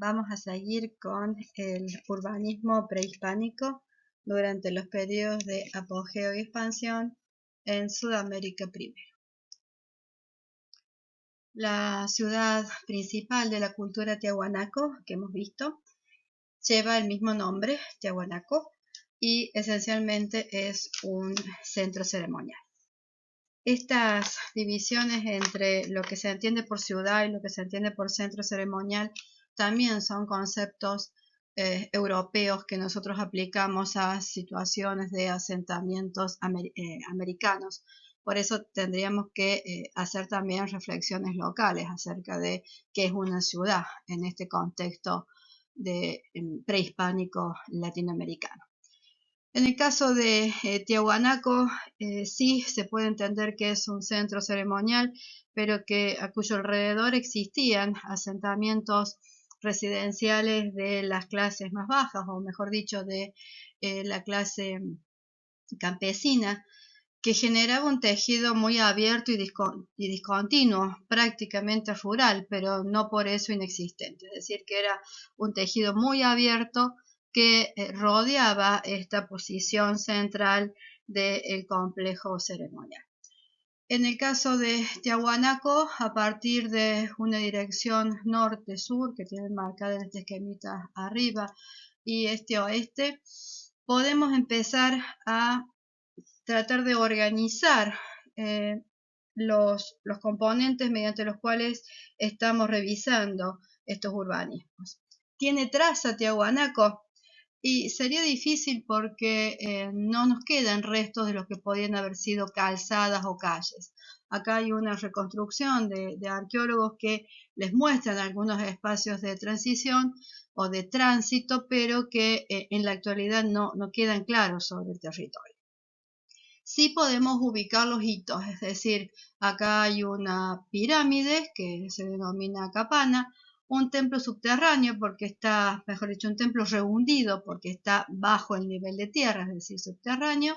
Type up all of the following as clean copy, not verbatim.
vamos a seguir con el urbanismo prehispánico durante los periodos de apogeo y expansión en Sudamérica primero. La ciudad principal de la cultura tiahuanaco que hemos visto lleva el mismo nombre, Tiahuanaco, y esencialmente es un centro ceremonial. Estas divisiones entre lo que se entiende por ciudad y lo que se entiende por centro ceremonial también son conceptos europeos que nosotros aplicamos a situaciones de asentamientos americanos. Por eso tendríamos que hacer también reflexiones locales acerca de qué es una ciudad en este contexto de prehispánico latinoamericano. En el caso de Tiahuanaco, sí se puede entender que es un centro ceremonial, pero a cuyo alrededor existían asentamientos residenciales de las clases más bajas, o mejor dicho, de la clase campesina, que generaba un tejido muy abierto y discontinuo, prácticamente rural, pero no por eso inexistente. Es decir, que era un tejido muy abierto que rodeaba esta posición central del complejo ceremonial. En el caso de Tiahuanaco, a partir de una dirección norte-sur, que tiene marcada en este esquemita arriba, y este-oeste, podemos empezar a tratar de organizar los componentes mediante los cuales estamos revisando estos urbanismos. ¿Tiene traza Tiahuanaco? Y sería difícil porque no nos quedan restos de lo que podían haber sido calzadas o calles. Acá hay una reconstrucción de arqueólogos que les muestran algunos espacios de transición o de tránsito, pero que en la actualidad no quedan claros sobre el territorio. Sí podemos ubicar los hitos, es decir, acá hay una pirámide que se denomina Capana, un templo subterráneo porque está, mejor dicho, un templo rehundido porque está bajo el nivel de tierra, es decir, subterráneo,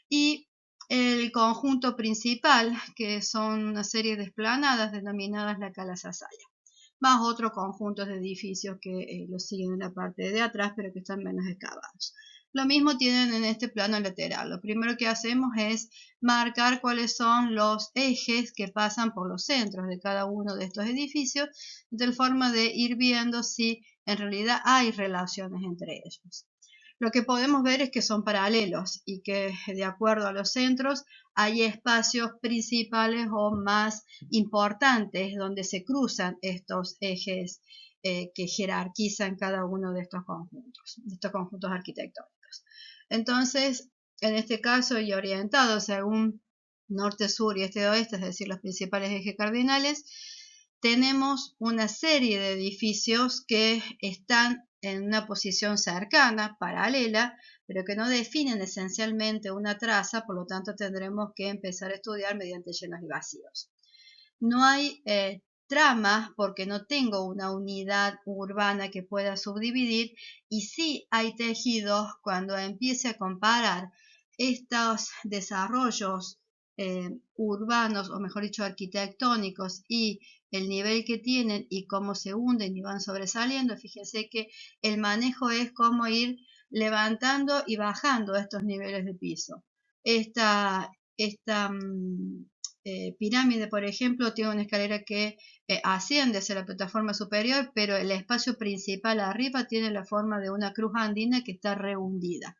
y el conjunto principal, que son una serie de esplanadas denominadas la Cala Sasaya, más otros conjuntos de edificios que lo siguen en la parte de atrás, pero que están menos excavados. Lo mismo tienen en este plano lateral. Lo primero que hacemos es marcar cuáles son los ejes que pasan por los centros de cada uno de estos edificios, de forma de ir viendo si en realidad hay relaciones entre ellos. Lo que podemos ver es que son paralelos y que de acuerdo a los centros hay espacios principales o más importantes donde se cruzan estos ejes que jerarquizan cada uno de estos conjuntos arquitectónicos. Entonces, en este caso y orientado según norte, sur y este-oeste, es decir, los principales ejes cardinales, tenemos una serie de edificios que están en una posición cercana, paralela, pero que no definen esencialmente una traza, por lo tanto tendremos que empezar a estudiar mediante llenos y vacíos. No hay tramas porque no tengo una unidad urbana que pueda subdividir, y sí hay tejidos cuando empiece a comparar estos desarrollos urbanos, o mejor dicho arquitectónicos, y el nivel que tienen y cómo se hunden y van sobresaliendo. Fíjense que el manejo es cómo ir levantando y bajando estos niveles de piso. Esta pirámide, por ejemplo, tiene una escalera que asciende hacia la plataforma superior, pero el espacio principal arriba tiene la forma de una cruz andina que está rehundida.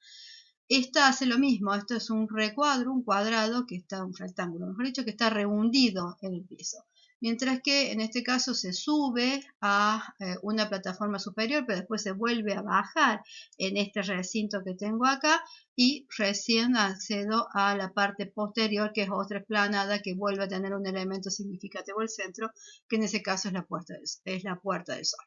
Esta hace lo mismo, esto es un recuadro, un cuadrado, un rectángulo, mejor dicho, que está rehundido en el piso. Mientras que en este caso se sube a una plataforma superior, pero después se vuelve a bajar en este recinto que tengo acá, y recién accedo a la parte posterior, que es otra explanada que vuelve a tener un elemento significativo al centro, que en ese caso es la Puerta del Sol.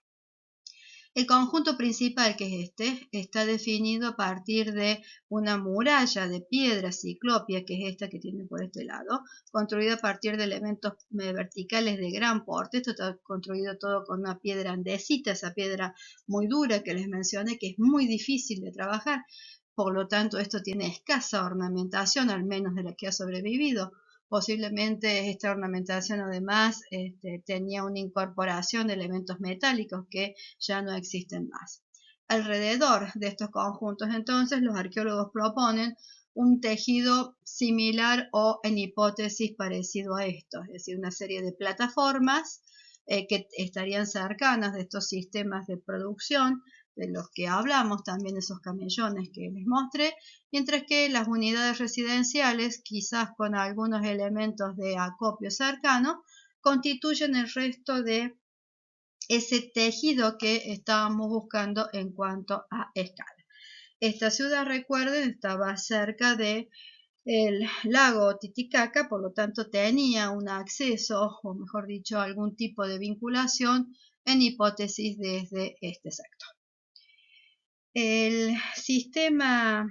El conjunto principal, que es este, está definido a partir de una muralla de piedra ciclopia, que es esta que tiene por este lado, construida a partir de elementos verticales de gran porte. Esto está construido todo con una piedra andesita, esa piedra muy dura que les mencioné, que es muy difícil de trabajar. Por lo tanto, esto tiene escasa ornamentación, al menos de la que ha sobrevivido, Posiblemente esta ornamentación además tenía una incorporación de elementos metálicos que ya no existen más. Alrededor de estos conjuntos, entonces, los arqueólogos proponen un tejido similar o, en hipótesis, parecido a esto, es decir, una serie de plataformas que estarían cercanas de estos sistemas de producción de los que hablamos, también esos camellones que les mostré, mientras que las unidades residenciales, quizás con algunos elementos de acopio cercano, constituyen el resto de ese tejido que estábamos buscando en cuanto a escala. Esta ciudad, recuerden, estaba cerca de el lago Titicaca, por lo tanto tenía un acceso, o mejor dicho, algún tipo de vinculación en hipótesis desde este sector. El sistema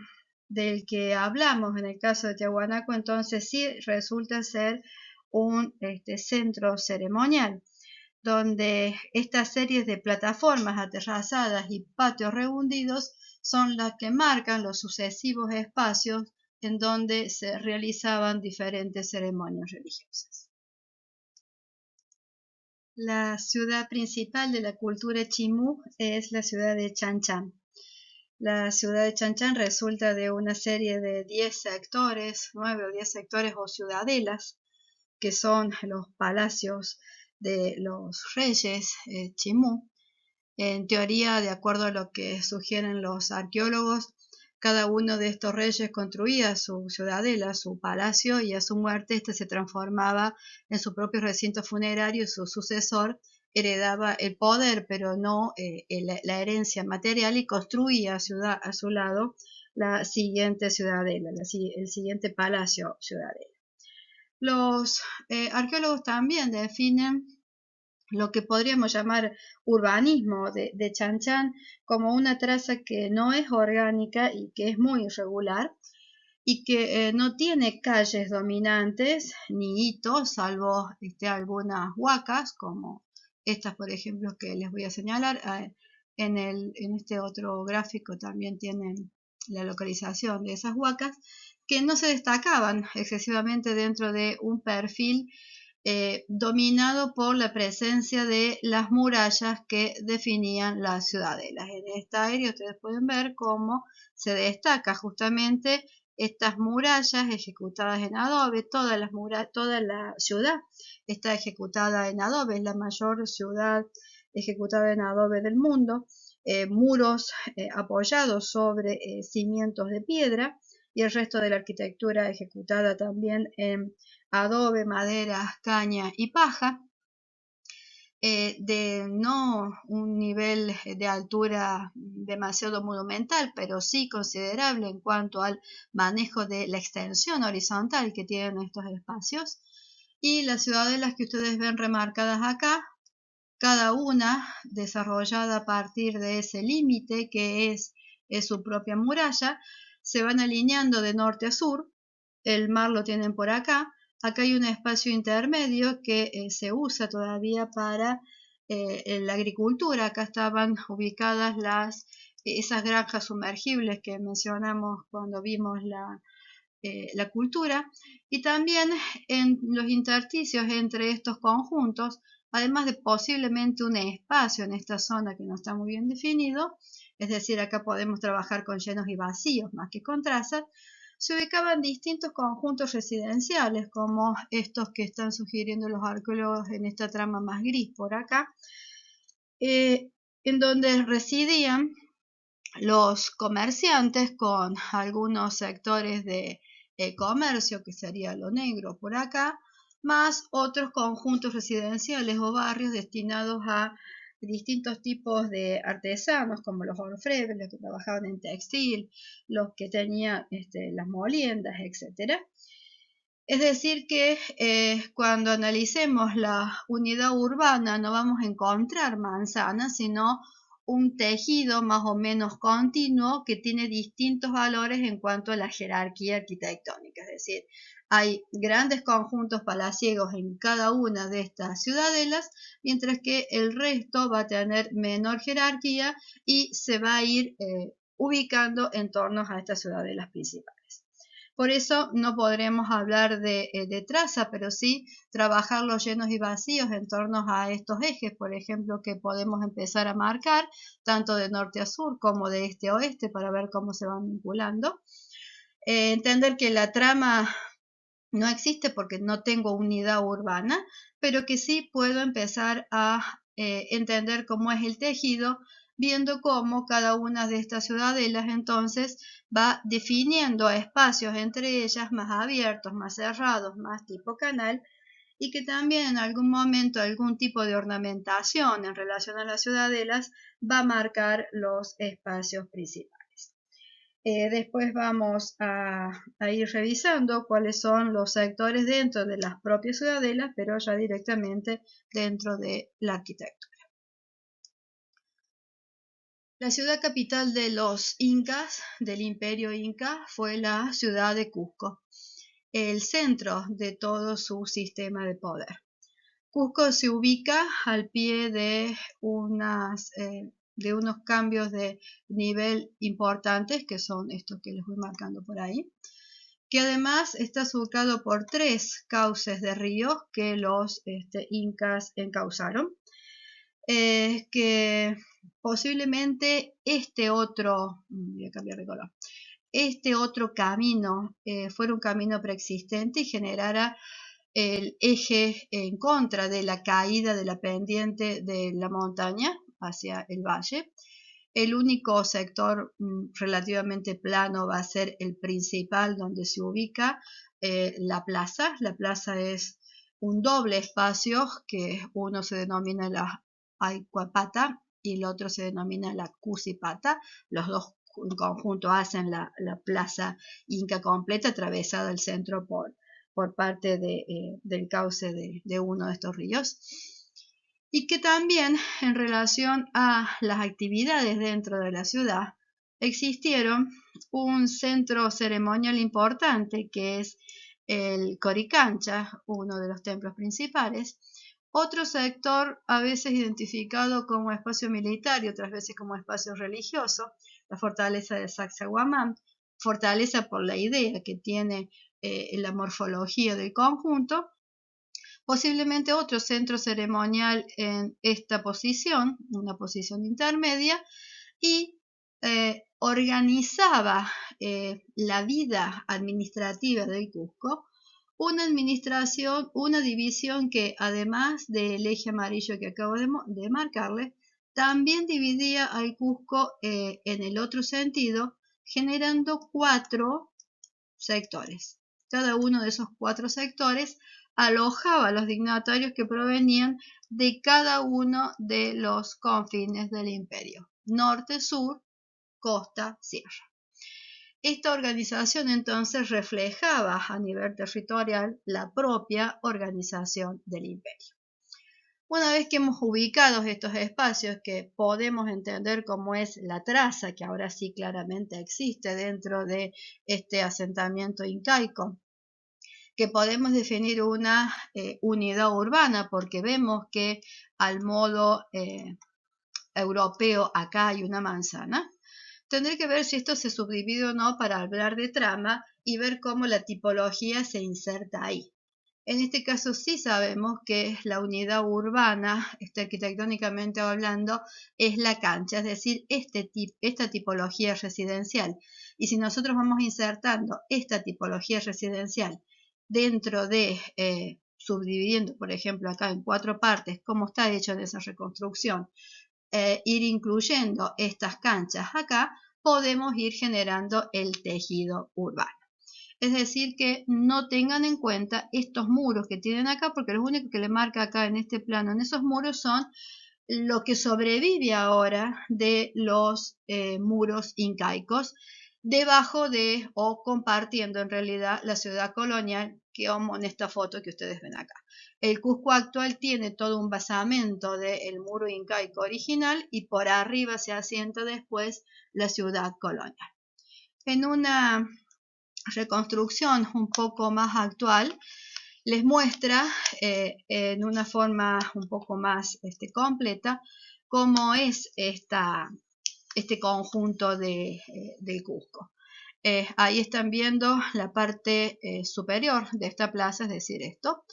del que hablamos en el caso de Tiahuanaco, entonces sí resulta ser un centro ceremonial, donde estas series de plataformas aterrazadas y patios rehundidos son las que marcan los sucesivos espacios en donde se realizaban diferentes ceremonias religiosas. La ciudad principal de la cultura chimú es la ciudad de Chan Chan. La ciudad de Chan Chan resulta de una serie de 10 sectores, 9 o 10 sectores o ciudadelas, que son los palacios de los reyes chimú. En teoría, de acuerdo a lo que sugieren los arqueólogos, cada uno de estos reyes construía su ciudadela, su palacio, y a su muerte este se transformaba en su propio recinto funerario y su sucesor heredaba el poder, pero no la herencia material, y construía a su lado la siguiente ciudadela, el siguiente palacio ciudadela. Los arqueólogos también definen lo que podríamos llamar urbanismo de Chan Chan como una traza que no es orgánica y que es muy irregular y que no tiene calles dominantes ni hitos, salvo algunas huacas, como estas, por ejemplo, que les voy a señalar. En este otro gráfico también tienen la localización de esas huacas, que no se destacaban excesivamente dentro de un perfil dominado por la presencia de las murallas que definían las ciudadelas. En esta área ustedes pueden ver cómo se destaca justamente estas murallas ejecutadas en adobe. Toda la ciudad está ejecutada en adobe, es la mayor ciudad ejecutada en adobe del mundo. Muros apoyados sobre cimientos de piedra, y el resto de la arquitectura ejecutada también en adobe, madera, caña y paja, de no un nivel de altura demasiado monumental, pero sí considerable en cuanto al manejo de la extensión horizontal que tienen estos espacios. Y las ciudadelas que ustedes ven remarcadas acá, cada una desarrollada a partir de ese límite que es su propia muralla, se van alineando de norte a sur. El mar lo tienen por acá. Acá hay un espacio intermedio que se usa todavía para la agricultura. Acá estaban ubicadas esas granjas sumergibles que mencionamos cuando vimos la cultura, y también en los intersticios entre estos conjuntos, además de posiblemente un espacio en esta zona que no está muy bien definido, es decir, acá podemos trabajar con llenos y vacíos más que con trazas, se ubicaban distintos conjuntos residenciales, como estos que están sugiriendo los arqueólogos en esta trama más gris por acá, en donde residían los comerciantes con algunos sectores de comercio, que sería lo negro por acá, más otros conjuntos residenciales o barrios destinados a distintos tipos de artesanos, como los orfebres, los que trabajaban en textil, los que tenían las moliendas, etc. Es decir que cuando analicemos la unidad urbana no vamos a encontrar manzanas, sino un tejido más o menos continuo que tiene distintos valores en cuanto a la jerarquía arquitectónica. Es decir, hay grandes conjuntos palaciegos en cada una de estas ciudadelas, mientras que el resto va a tener menor jerarquía y se va a ir ubicando en torno a estas ciudadelas principales. Por eso no podremos hablar de traza, pero sí trabajar los llenos y vacíos en torno a estos ejes, por ejemplo, que podemos empezar a marcar tanto de norte a sur como de este a oeste para ver cómo se van vinculando. Entender que la trama no existe porque no tengo unidad urbana, pero que sí puedo empezar a entender cómo es el tejido, viendo cómo cada una de estas ciudadelas entonces va definiendo espacios entre ellas más abiertos, más cerrados, más tipo canal, y que también en algún momento algún tipo de ornamentación en relación a las ciudadelas va a marcar los espacios principales. Después vamos a ir revisando cuáles son los sectores dentro de las propias ciudadelas, pero ya directamente dentro de la arquitectura. La ciudad capital de los incas, del imperio inca, fue la ciudad de Cusco, el centro de todo su sistema de poder. Cusco se ubica al pie de unos cambios de nivel importantes, que son estos que les voy marcando por ahí, que además está surcado por 3 cauces de ríos que los incas encauzaron, que posiblemente voy a cambiar de color, este otro camino fuera un camino preexistente y generara el eje en contra de la caída de la pendiente de la montaña hacia el valle. El único sector relativamente plano va a ser el principal, donde se ubica la plaza. La plaza es un doble espacio que uno se denomina la Aycuapata y el otro se denomina la Cusipata. Los dos en conjunto hacen la plaza inca completa, atravesada el centro por parte del cauce de uno de estos ríos. Y que también en relación a las actividades dentro de la ciudad existieron un centro ceremonial importante que es el Coricancha, uno de los templos principales, otro sector a veces identificado como espacio militar y otras veces como espacio religioso, la fortaleza de Sacsayhuamán, fortaleza por la idea que tiene la morfología del conjunto, posiblemente otro centro ceremonial en esta posición, una posición intermedia, y organizaba la vida administrativa del Cusco, una administración, una división que además del eje amarillo que acabo de marcarle, también dividía al Cusco en el otro sentido, generando 4 sectores. Cada uno de esos 4 sectores alojaba a los dignatarios que provenían de cada uno de los confines del imperio, norte, sur, costa, sierra. Esta organización entonces reflejaba a nivel territorial la propia organización del imperio. Una vez que hemos ubicado estos espacios que podemos entender como es la traza, que ahora sí claramente existe dentro de este asentamiento incaico, que podemos definir una unidad urbana porque vemos que al modo europeo acá hay una manzana. Tendré que ver si esto se subdivide o no para hablar de trama y ver cómo la tipología se inserta ahí. En este caso sí sabemos que la unidad urbana, arquitectónicamente hablando, es la cancha, es decir, esta tipología residencial. Y si nosotros vamos insertando esta tipología residencial dentro de, subdividiendo, por ejemplo, acá en 4 partes, cómo está hecho en esa reconstrucción, ir incluyendo estas canchas acá, podemos ir generando el tejido urbano. Es decir, que no tengan en cuenta estos muros que tienen acá, porque lo único que le marca acá en este plano, en esos muros, son lo que sobrevive ahora de los muros incaicos, debajo de o compartiendo en realidad la ciudad colonial que vemos en esta foto que ustedes ven acá. El Cusco actual tiene todo un basamento del muro incaico original y por arriba se asienta después la ciudad colonial. En una reconstrucción un poco más actual, les muestra en una forma un poco más completa cómo es este conjunto del Cusco. Ahí están viendo la parte superior de esta plaza, es decir, esto,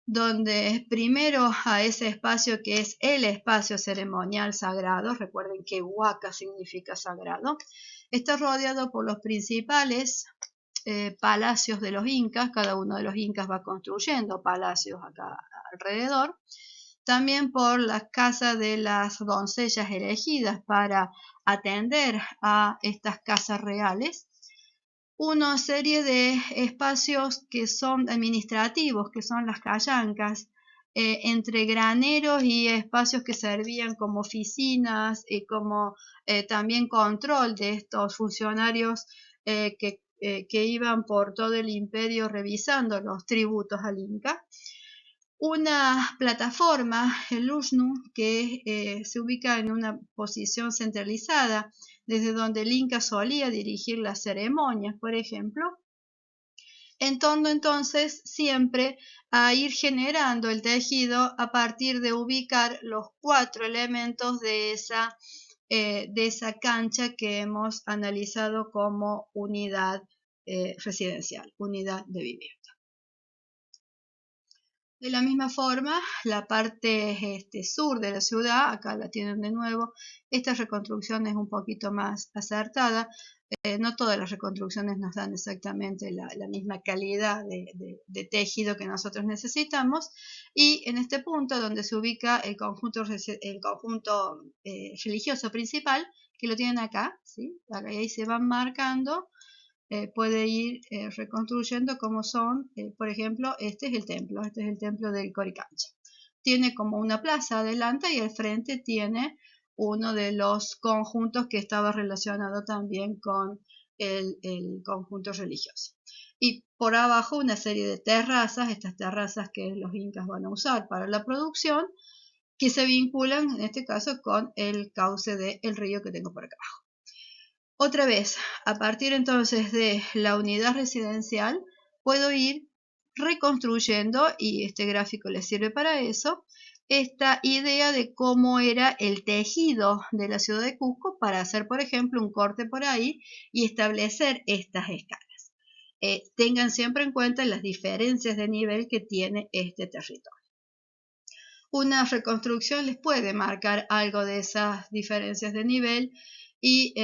donde primero a ese espacio que es el espacio ceremonial sagrado, recuerden que Huaca significa sagrado, está rodeado por los principales palacios de los incas. Cada uno de los incas va construyendo palacios acá alrededor. También por las casas de las doncellas elegidas para atender a estas casas reales. Una serie de espacios que son administrativos, que son las callancas, entre graneros y espacios que servían como oficinas y como también control de estos funcionarios que iban por todo el imperio revisando los tributos al Inca. Una plataforma, el Ushnu, que se ubica en una posición centralizada, desde donde el Inca solía dirigir las ceremonias, por ejemplo, en torno entonces siempre a ir generando el tejido a partir de ubicar los 4 elementos de esa cancha que hemos analizado como unidad residencial, unidad de vivienda. De la misma forma, la parte sur de la ciudad, acá la tienen de nuevo, esta reconstrucción es un poquito más acertada. No todas las reconstrucciones nos dan exactamente la misma calidad de tejido que nosotros necesitamos, y en este punto donde se ubica el conjunto religioso principal, que lo tienen acá, ¿sí? Ahí se van marcando. Puede ir reconstruyendo como son, por ejemplo, este es el templo del Coricancha. Tiene como una plaza adelante y al frente tiene uno de los conjuntos que estaba relacionado también con el conjunto religioso. Y por abajo una serie de terrazas, estas terrazas que los incas van a usar para la producción, que se vinculan en este caso con el cauce del río que tengo por acá abajo. Otra vez, a partir entonces de la unidad residencial, puedo ir reconstruyendo, y este gráfico les sirve para eso, esta idea de cómo era el tejido de la ciudad de Cusco para hacer, por ejemplo, un corte por ahí y establecer estas escalas. Tengan siempre en cuenta las diferencias de nivel que tiene este territorio. Una reconstrucción les puede marcar algo de esas diferencias de nivel, y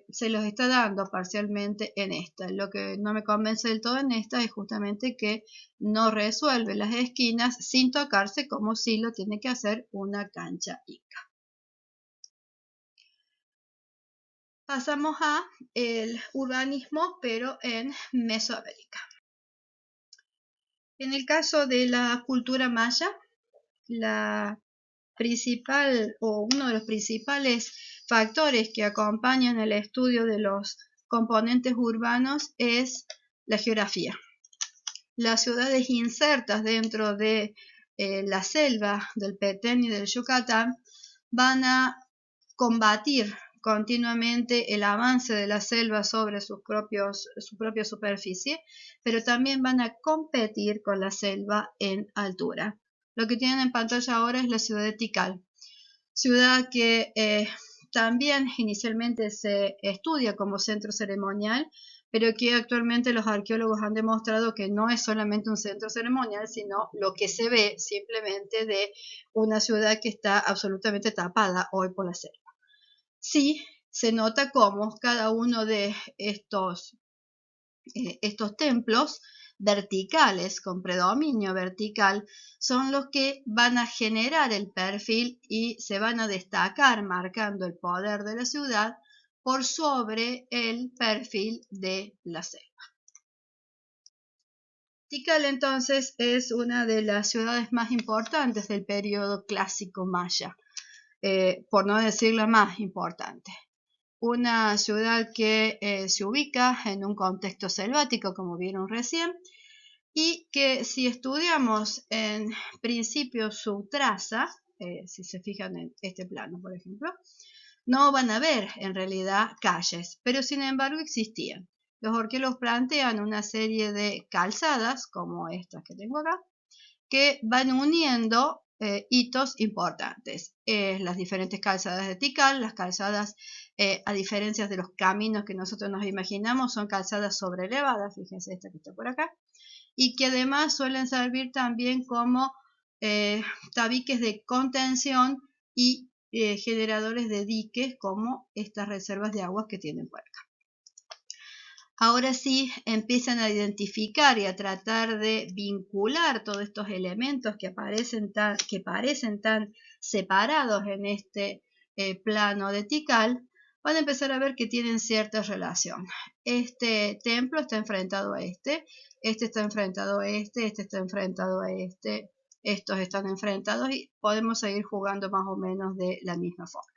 se los está dando parcialmente en esta. Lo que no me convence del todo en esta es justamente que no resuelve las esquinas sin tocarse como si lo tiene que hacer una cancha inca. Pasamos a el urbanismo, pero en Mesoamérica. En el caso de la cultura maya, la principal o uno de los principales factores que acompañan el estudio de los componentes urbanos es la geografía. Las ciudades insertas dentro de la selva del Petén y del Yucatán van a combatir continuamente el avance de la selva sobre su propia superficie, pero también van a competir con la selva en altura. Lo que tienen en pantalla ahora es la ciudad de Tikal, ciudad que también inicialmente se estudia como centro ceremonial, pero que actualmente los arqueólogos han demostrado que no es solamente un centro ceremonial, sino lo que se ve simplemente de una ciudad que está absolutamente tapada hoy por la selva. Sí, se nota cómo cada uno de estos templos verticales, con predominio vertical, son los que van a generar el perfil y se van a destacar marcando el poder de la ciudad por sobre el perfil de la selva. Tikal entonces es una de las ciudades más importantes del periodo clásico maya, por no decir la más importante. Una ciudad que se ubica en un contexto selvático, como vieron recién, y que si estudiamos en principio su traza, si se fijan en este plano, por ejemplo, no van a ver en realidad calles, pero sin embargo existían. Los arqueólogos plantean una serie de calzadas, como estas que tengo acá, que van uniendo hitos importantes. Las diferentes calzadas de Tikal, las calzadas, a diferencia de los caminos que nosotros nos imaginamos, son calzadas sobrelevadas, fíjense esta que está por acá, y que además suelen servir también como tabiques de contención y generadores de diques, como estas reservas de aguas que tienen por acá. Ahora sí empiezan a identificar y a tratar de vincular todos estos elementos que parecen tan separados en este plano de Tikal. Van a empezar a ver que tienen cierta relación. Este templo está enfrentado a este está enfrentado a este está enfrentado a este, estos están enfrentados y podemos seguir jugando más o menos de la misma forma.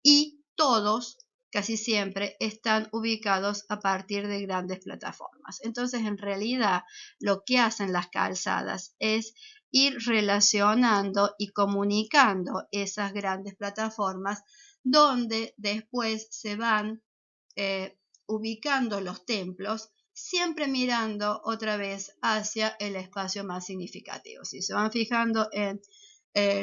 Y todos casi siempre están ubicados a partir de grandes plataformas. Entonces, en realidad, lo que hacen las calzadas es ir relacionando y comunicando esas grandes plataformas, donde después se van ubicando los templos, siempre mirando otra vez hacia el espacio más significativo. Si se van fijando en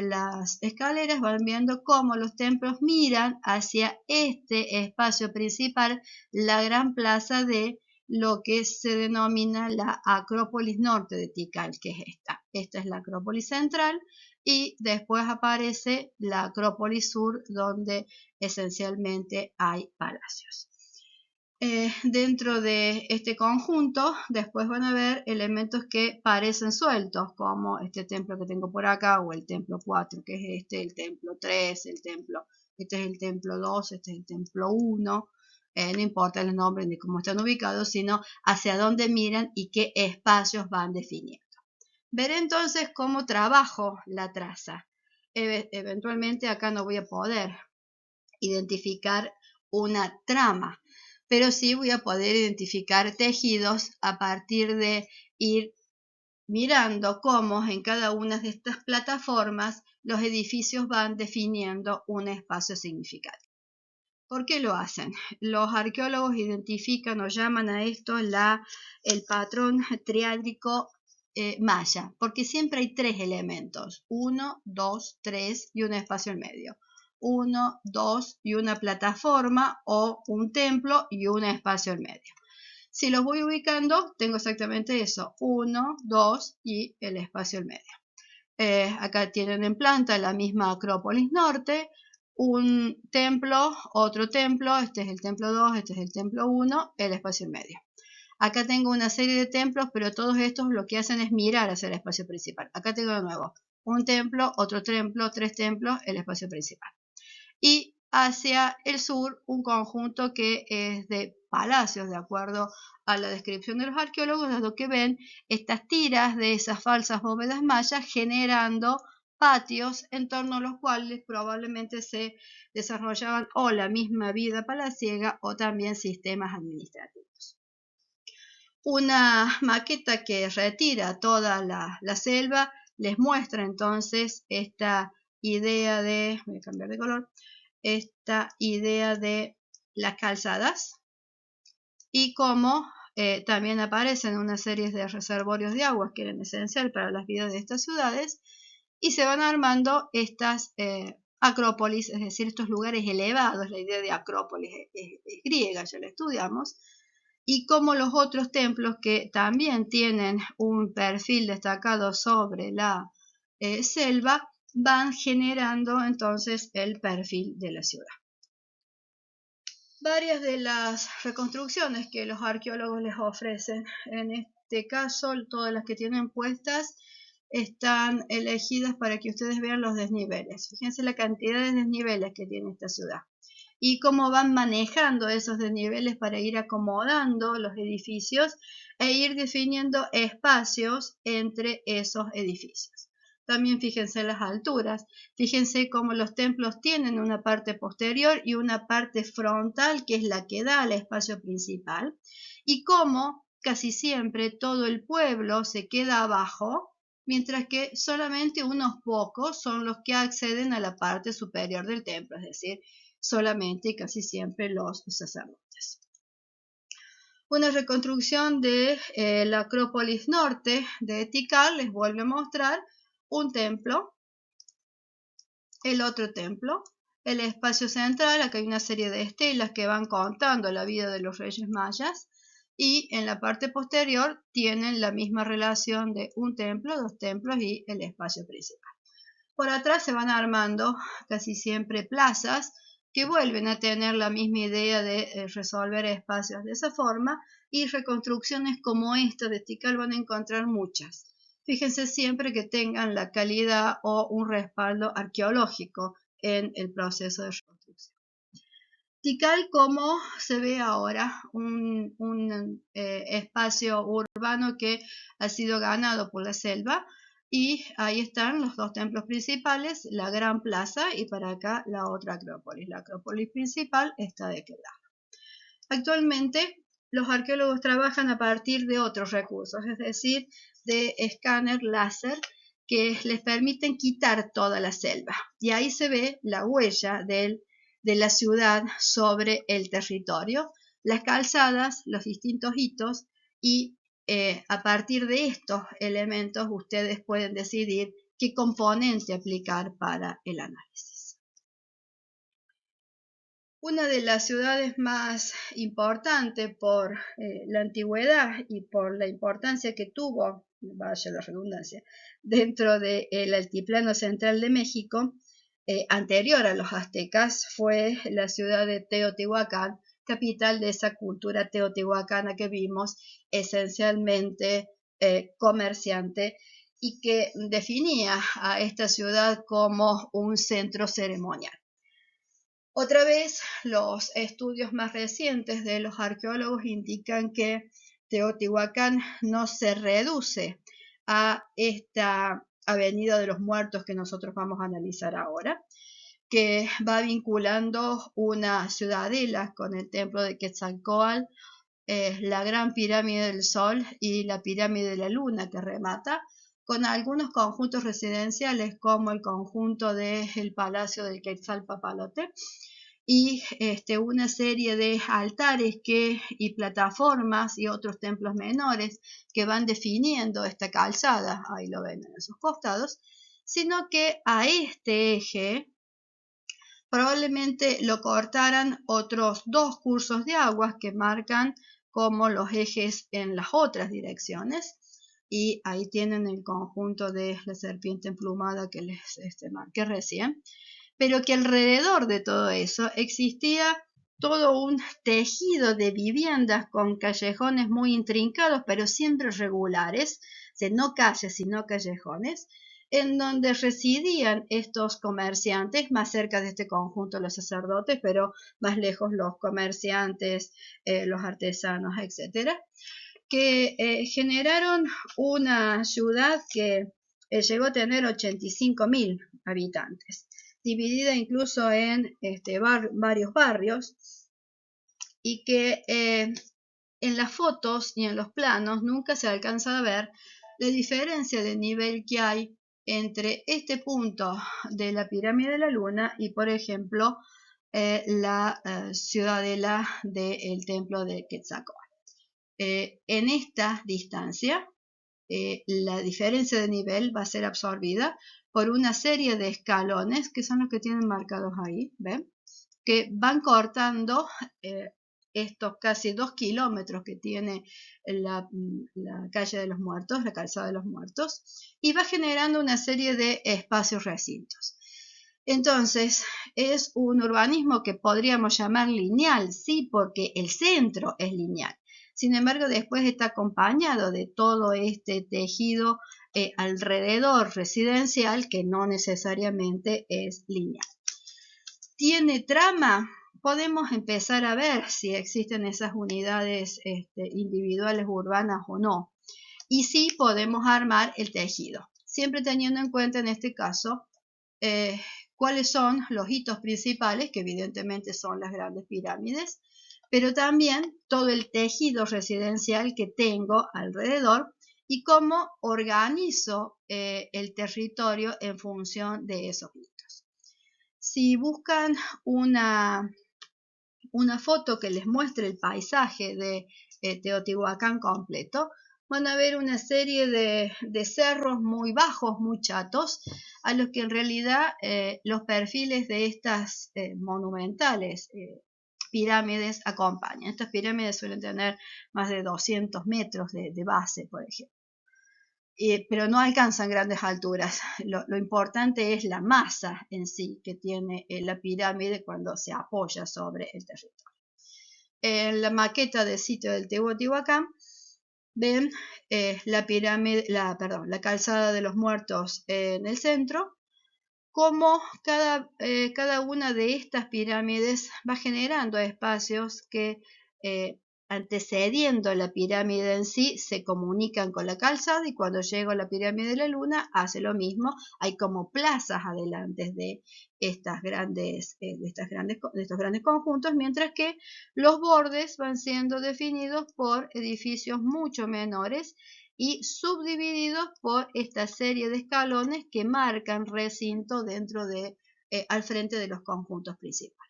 las escaleras, van viendo cómo los templos miran hacia este espacio principal, la gran plaza de lo que se denomina la Acrópolis Norte de Tikal, que es esta. Esta es la Acrópolis Central y después aparece la Acrópolis Sur, donde esencialmente hay palacios. Dentro de este conjunto después van a ver elementos que parecen sueltos, como este templo que tengo por acá, o el templo 4 que es este, el templo 3, este es el templo 2, este es el templo 1, no importa el nombre ni cómo están ubicados, sino hacia dónde miran y qué espacios van definiendo. Veré entonces cómo trabajo la traza. Eventualmente acá no voy a poder identificar una trama, pero sí voy a poder identificar tejidos a partir de ir mirando cómo en cada una de estas plataformas los edificios van definiendo un espacio significativo. ¿Por qué lo hacen? Los arqueólogos identifican o llaman a esto el patrón triádico maya, porque siempre hay tres elementos, 1, 2, 3 y un espacio en medio. 1, 2 y una plataforma o un templo y un espacio en medio. Si los voy ubicando, tengo exactamente eso, 1, 2 y el espacio en medio. Acá tienen en planta la misma Acrópolis Norte, un templo, otro templo, este es el templo 2, este es el templo 1, el espacio en medio. Acá tengo una serie de templos, pero todos estos lo que hacen es mirar hacia el espacio principal. Acá tengo de nuevo un templo, otro templo, tres templos, el espacio principal. Y hacia el sur un conjunto que es de palacios, de acuerdo a la descripción de los arqueólogos, dado que ven estas tiras de esas falsas bóvedas mayas generando patios en torno a los cuales probablemente se desarrollaban o la misma vida palaciega o también sistemas administrativos. Una maqueta que retira toda la selva les muestra entonces esta idea de, voy a cambiar de color, esta idea de las calzadas y cómo también aparecen una serie de reservorios de aguas que eran esenciales para las vidas de estas ciudades y se van armando estas acrópolis, es decir, estos lugares elevados. La idea de acrópolis es griega, ya la estudiamos, y como los otros templos que también tienen un perfil destacado sobre la selva, van generando entonces el perfil de la ciudad. Varias de las reconstrucciones que los arqueólogos les ofrecen, en este caso todas las que tienen puestas, están elegidas para que ustedes vean los desniveles. Fíjense la cantidad de desniveles que tiene esta ciudad y cómo van manejando esos desniveles para ir acomodando los edificios e ir definiendo espacios entre esos edificios. También fíjense las alturas, fíjense cómo los templos tienen una parte posterior y una parte frontal que es la que da al espacio principal y cómo casi siempre todo el pueblo se queda abajo, mientras que solamente unos pocos son los que acceden a la parte superior del templo, es decir, solamente y casi siempre los sacerdotes. Una reconstrucción de la Acrópolis Norte de Tikal les vuelve a mostrar un templo el otro templo. El espacio central, acá hay una serie de estelas que van contando la vida de los reyes mayas. Y en la parte posterior tienen la misma relación de un templo, dos templos y el espacio principal. Por atrás se van armando casi siempre plazas que vuelven a tener la misma idea de resolver espacios de esa forma, y reconstrucciones como esta de Tikal van a encontrar muchas. Fíjense siempre que tengan la calidad o un respaldo arqueológico en el proceso de reconstrucción. Tikal, como se ve ahora, un espacio urbano que ha sido ganado por la selva, y ahí están los dos templos principales, la gran plaza y para acá la otra acrópolis. La acrópolis principal está de aquel lado. Actualmente los arqueólogos trabajan a partir de otros recursos, es decir, de escáner láser que les permiten quitar toda la selva, y ahí se ve la huella de la ciudad sobre el territorio, las calzadas, los distintos hitos, y a partir de estos elementos ustedes pueden decidir qué componente aplicar para el análisis. Una de las ciudades más importantes por la antigüedad y por la importancia que tuvo, vaya la redundancia, dentro del altiplano central de México, anterior a los aztecas, fue la ciudad de Teotihuacán, capital de esa cultura teotihuacana que vimos, esencialmente comerciante, y que definía a esta ciudad como un centro ceremonial. Otra vez, los estudios más recientes de los arqueólogos indican que Teotihuacán no se reduce a esta Avenida de los Muertos que nosotros vamos a analizar ahora, que va vinculando una ciudadela con el templo de Quetzalcóatl, la Gran Pirámide del Sol y la Pirámide de la Luna que remata, con algunos conjuntos residenciales como el conjunto del Palacio del Quetzalpapalote, y una serie de altares y plataformas y otros templos menores que van definiendo esta calzada, ahí lo ven en esos costados, sino que a este eje probablemente lo cortaran otros dos cursos de aguas que marcan como los ejes en las otras direcciones, y ahí tienen el conjunto de la serpiente emplumada que les marqué recién, pero que alrededor de todo eso existía todo un tejido de viviendas con callejones muy intrincados, pero siempre regulares, o sea, no calles sino callejones, en donde residían estos comerciantes, más cerca de este conjunto los sacerdotes, pero más lejos los comerciantes, los artesanos, etc., que generaron una ciudad que llegó a tener 85.000 habitantes, dividida incluso en varios barrios, y que en las fotos y en los planos nunca se alcanza a ver la diferencia de nivel que hay entre este punto de la pirámide de la Luna y, por ejemplo, la ciudadela del templo de Quetzalcóatl. En esta distancia, la diferencia de nivel va a ser absorbida por una serie de escalones, que son los que tienen marcados ahí, ¿ven? Que van cortando estos casi 2 kilómetros que tiene la calle de los Muertos, la calzada de los Muertos, y va generando una serie de espacios recintos. Entonces, es un urbanismo que podríamos llamar lineal, sí, porque el centro es lineal. Sin embargo, después está acompañado de todo este tejido alrededor residencial que no necesariamente es lineal. ¿Tiene trama? Podemos empezar a ver si existen esas unidades individuales urbanas o no. Y sí podemos armar el tejido, siempre teniendo en cuenta en este caso cuáles son los hitos principales, que evidentemente son las grandes pirámides, pero también todo el tejido residencial que tengo alrededor y cómo organizo el territorio en función de esos hitos. Si buscan una foto que les muestre el paisaje de Teotihuacán completo, van a ver una serie de cerros muy bajos, muy chatos, a los que en realidad los perfiles de estas monumentales pirámides acompañan. Estas pirámides suelen tener más de 200 metros de base, por ejemplo. Pero no alcanzan grandes alturas. Lo importante es la masa en sí que tiene la pirámide cuando se apoya sobre el territorio. En la maqueta del sitio del Teotihuacán ven la calzada de los muertos en el centro, cómo cada una de estas pirámides va generando espacios que antecediendo la pirámide en sí se comunican con la calzada, y cuando llega a la pirámide de la luna hace lo mismo. Hay como plazas adelante de estos grandes conjuntos, mientras que los bordes van siendo definidos por edificios mucho menores y subdivididos por esta serie de escalones que marcan recinto al frente de los conjuntos principales.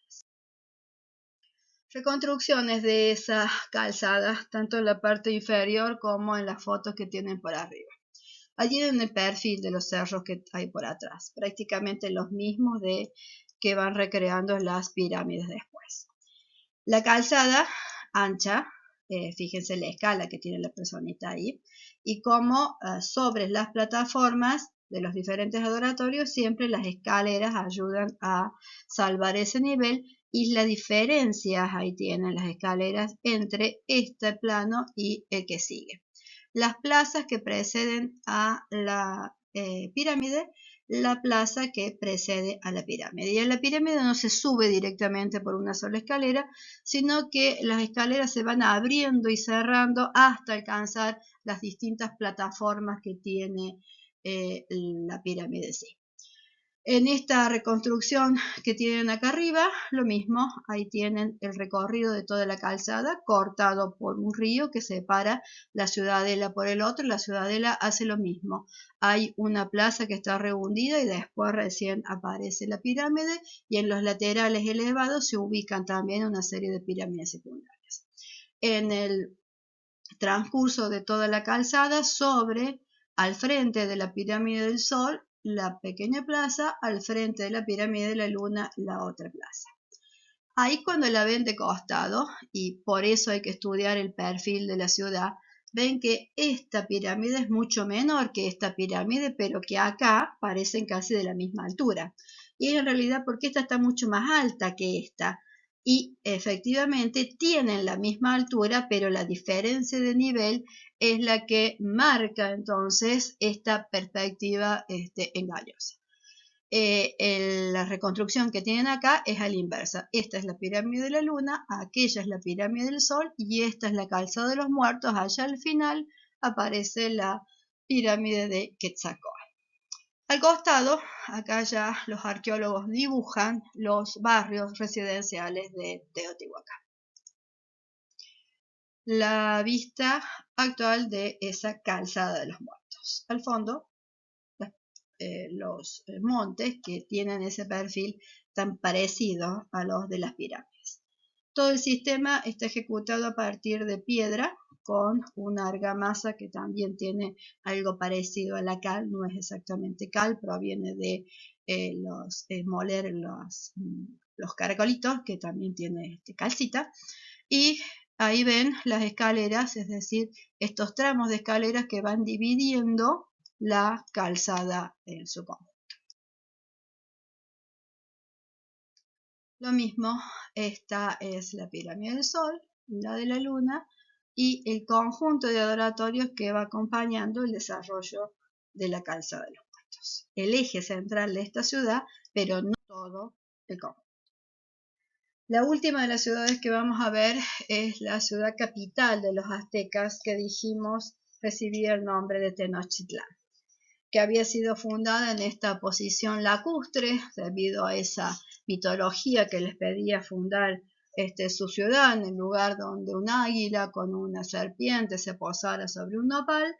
Reconstrucciones de esas calzadas, tanto en la parte inferior como en las fotos que tienen por arriba. Allí en el perfil de los cerros que hay por atrás, prácticamente los mismos que van recreando las pirámides después. La calzada ancha, fíjense la escala que tiene la personita ahí, y cómo sobre las plataformas de los diferentes adoratorios siempre las escaleras ayudan a salvar ese nivel, y las diferencias ahí tienen las escaleras entre este plano y el que sigue. Las plazas que preceden a la pirámide, la plaza que precede a la pirámide. Y a la pirámide no se sube directamente por una sola escalera, sino que las escaleras se van abriendo y cerrando hasta alcanzar las distintas plataformas que tiene la pirámide en sí. En esta reconstrucción que tienen acá arriba, lo mismo, ahí tienen el recorrido de toda la calzada, cortado por un río que separa la ciudadela por el otro. La ciudadela hace lo mismo. Hay una plaza que está rehundida y después recién aparece la pirámide, y en los laterales elevados se ubican también una serie de pirámides secundarias. En el transcurso de toda la calzada, al frente de la pirámide del Sol, la pequeña plaza, al frente de la pirámide de la Luna, la otra plaza. Ahí cuando la ven de costado, y por eso hay que estudiar el perfil de la ciudad, ven que esta pirámide es mucho menor que esta pirámide, pero que acá parecen casi de la misma altura. Y en realidad porque esta está mucho más alta que esta, y efectivamente tienen la misma altura, pero la diferencia de nivel es la que marca entonces esta perspectiva engañosa. La reconstrucción que tienen acá es a la inversa. Esta es la pirámide de la Luna, aquella es la pirámide del Sol, y esta es la calzada de los muertos. Allá al final aparece la pirámide de Quetzalcóatl. Al costado, acá ya los arqueólogos dibujan los barrios residenciales de Teotihuacán. La vista actual de esa calzada de los muertos. Al fondo, los montes que tienen ese perfil tan parecido a los de las pirámides. Todo el sistema está ejecutado a partir de piedra con una argamasa que también tiene algo parecido a la cal. No es exactamente cal, proviene de moler los caracolitos, que también tiene calcita. Y ahí ven las escaleras, es decir, estos tramos de escaleras que van dividiendo la calzada en su conjunto. Lo mismo, esta es la pirámide del Sol, la de la Luna, y el conjunto de adoratorios que va acompañando el desarrollo de la calzada de los muertos. El eje central de esta ciudad, pero no todo el conjunto. La última de las ciudades que vamos a ver es la ciudad capital de los aztecas, que dijimos recibía el nombre de Tenochtitlán, que había sido fundada en esta posición lacustre debido a esa mitología que les pedía fundar su ciudad en el lugar donde un águila con una serpiente se posara sobre un nopal.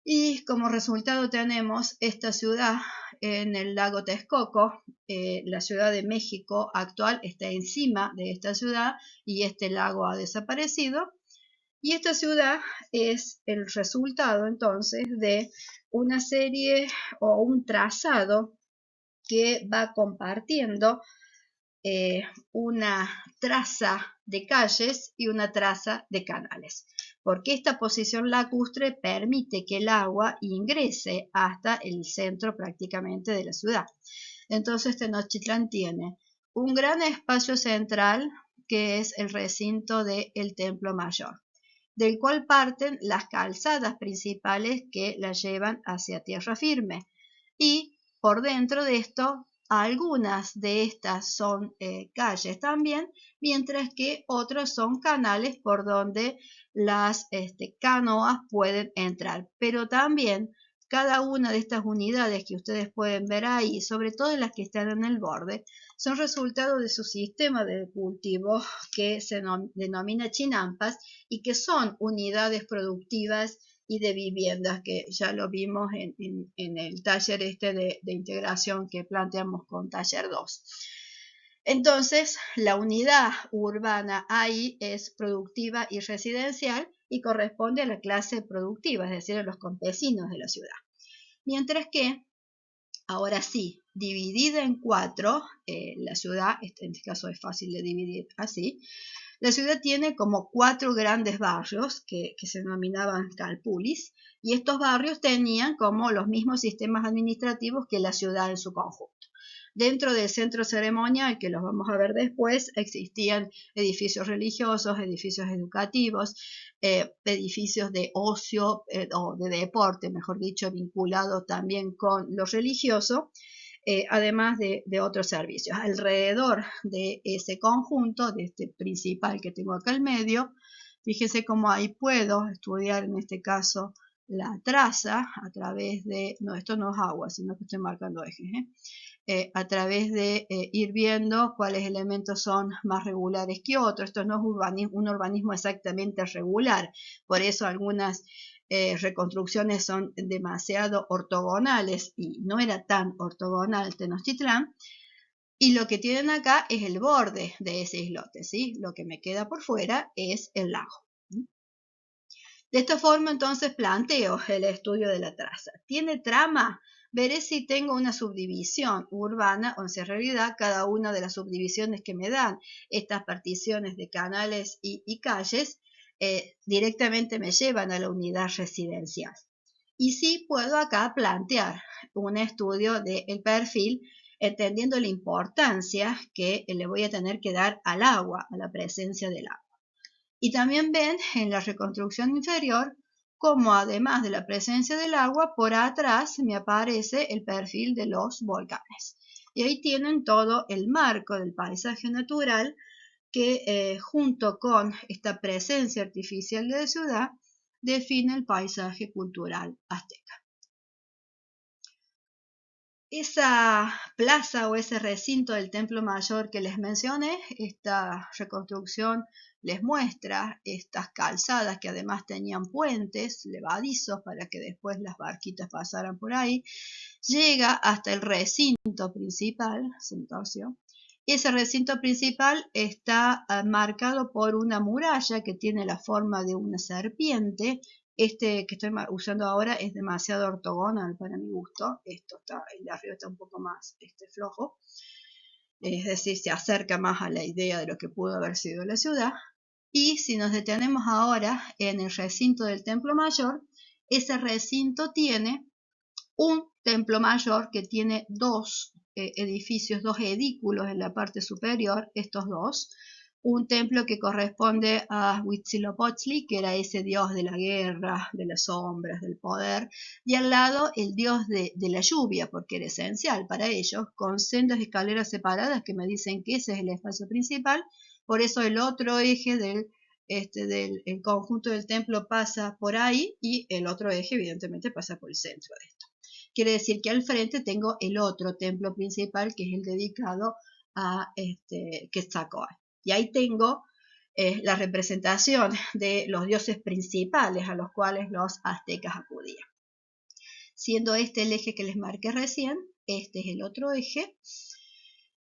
Y como resultado tenemos esta ciudad en el lago Texcoco. La Ciudad de México actual está encima de esta ciudad y este lago ha desaparecido. Y esta ciudad es el resultado entonces de una serie o un trazado que va compartiendo una traza de calles y una traza de canales, porque esta posición lacustre permite que el agua ingrese hasta el centro prácticamente de la ciudad. Entonces Tenochtitlán tiene un gran espacio central que es el recinto del Templo Mayor, del cual parten las calzadas principales que la llevan hacia tierra firme. Y por dentro de esto, algunas de estas son calles también, mientras que otras son canales por donde las canoas pueden entrar. Pero también cada una de estas unidades que ustedes pueden ver ahí, sobre todo las que están en el borde, son resultado de su sistema de cultivo que se denomina chinampas y que son unidades productivas y de viviendas, que ya lo vimos en el taller de integración que planteamos con taller 2. Entonces, la unidad urbana ahí es productiva y residencial y corresponde a la clase productiva, es decir, a los campesinos de la ciudad. Mientras que, ahora sí, dividida en 4, la ciudad, en este caso es fácil de dividir así, la ciudad tiene como 4 grandes barrios que se denominaban calpulis, y estos barrios tenían como los mismos sistemas administrativos que la ciudad en su conjunto. Dentro del centro ceremonial, que los vamos a ver después, existían edificios religiosos, edificios educativos, edificios de ocio o de deporte, mejor dicho, vinculados también con lo religioso, además de otros servicios. Alrededor de ese conjunto, de este principal que tengo acá al medio, fíjese cómo ahí puedo estudiar en este caso la traza a través de, no, esto no es agua, sino que estoy marcando ejes, a través de ir viendo cuáles elementos son más regulares que otros. Esto no es un urbanismo exactamente regular, por eso algunas reconstrucciones son demasiado ortogonales y no era tan ortogonal Tenochtitlán. Y lo que tienen acá es el borde de ese islote, ¿sí? Lo que me queda por fuera es el lago. De esta forma entonces planteo el estudio de la traza. ¿Tiene trama? Veré si tengo una subdivisión urbana o si en realidad cada una de las subdivisiones que me dan estas particiones de canales y calles directamente me llevan a la unidad residencial. Y sí puedo acá plantear un estudio del perfil entendiendo la importancia que le voy a tener que dar al agua, a la presencia del agua. Y también ven en la reconstrucción inferior cómo además de la presencia del agua, por atrás me aparece el perfil de los volcanes. Y ahí tienen todo el marco del paisaje natural que junto con esta presencia artificial de la ciudad define el paisaje cultural azteca. Esa plaza o ese recinto del Templo Mayor que les mencioné, esta reconstrucción les muestra estas calzadas que además tenían puentes levadizos para que después las barquitas pasaran por ahí. Llega hasta el recinto principal, se entorció. Ese recinto principal está marcado por una muralla que tiene la forma de una serpiente. Este que estoy usando ahora es demasiado ortogonal para mi gusto. El de arriba está un poco más flojo. Es decir, se acerca más a la idea de lo que pudo haber sido la ciudad. Y si nos detenemos ahora en el recinto del Templo Mayor, ese recinto tiene un templo mayor que tiene dos edificios, dos edículos en la parte superior, estos dos. Un templo que corresponde a Huitzilopochtli, que era ese dios de la guerra, de las sombras, del poder, y al lado el dios de la lluvia, porque era esencial para ellos, con sendas escaleras separadas que me dicen que ese es el espacio principal. Por eso el otro eje del el conjunto del templo pasa por ahí y el otro eje evidentemente pasa por el centro de esto. Quiere decir que al frente tengo el otro templo principal, que es el dedicado a Quetzalcóatl. Y ahí tengo la representación de los dioses principales a los cuales los aztecas acudían. Siendo este el eje que les marqué recién, este es el otro eje.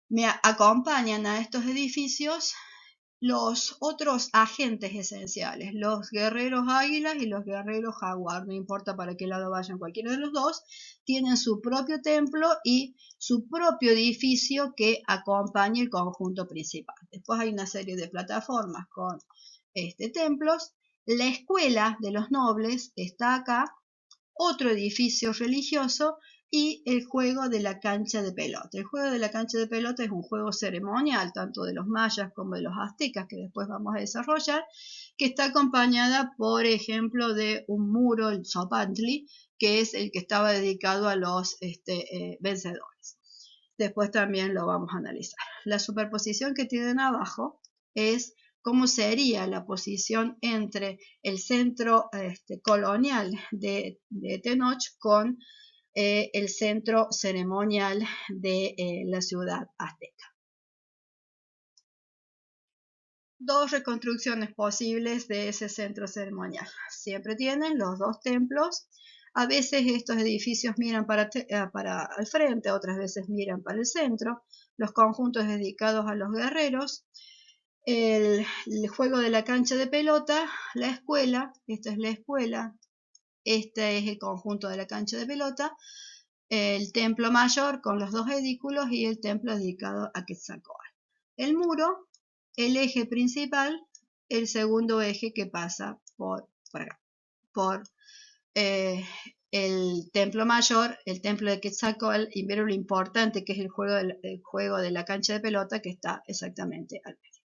Me acompañan a estos edificios los otros agentes esenciales, los guerreros águilas y los guerreros jaguar, no importa para qué lado vayan cualquiera de los dos, tienen su propio templo y su propio edificio que acompaña el conjunto principal. Después hay una serie de plataformas con templos. La escuela de los nobles está acá, otro edificio religioso y el juego de la cancha de pelota. El juego de la cancha de pelota es un juego ceremonial, tanto de los mayas como de los aztecas, que después vamos a desarrollar, que está acompañada, por ejemplo, de un muro, el Zopantli, que es el que estaba dedicado a los vencedores. Después también lo vamos a analizar. La superposición que tienen abajo es cómo sería la posición entre el centro colonial de Tenoch con el centro ceremonial de la ciudad azteca. Dos reconstrucciones posibles de ese centro ceremonial. Siempre tienen los dos templos. A veces estos edificios miran para al frente, otras veces miran para el centro. Los conjuntos dedicados a los guerreros. El juego de la cancha de pelota, la escuela, esta es la escuela, este es el conjunto de la cancha de pelota, el templo mayor con los dos edículos y el templo dedicado a Quetzalcóatl. El muro, el eje principal, el segundo eje que pasa por el templo mayor, el templo de Quetzalcóatl, y ver lo importante que es el juego de la cancha de pelota que está exactamente al medio.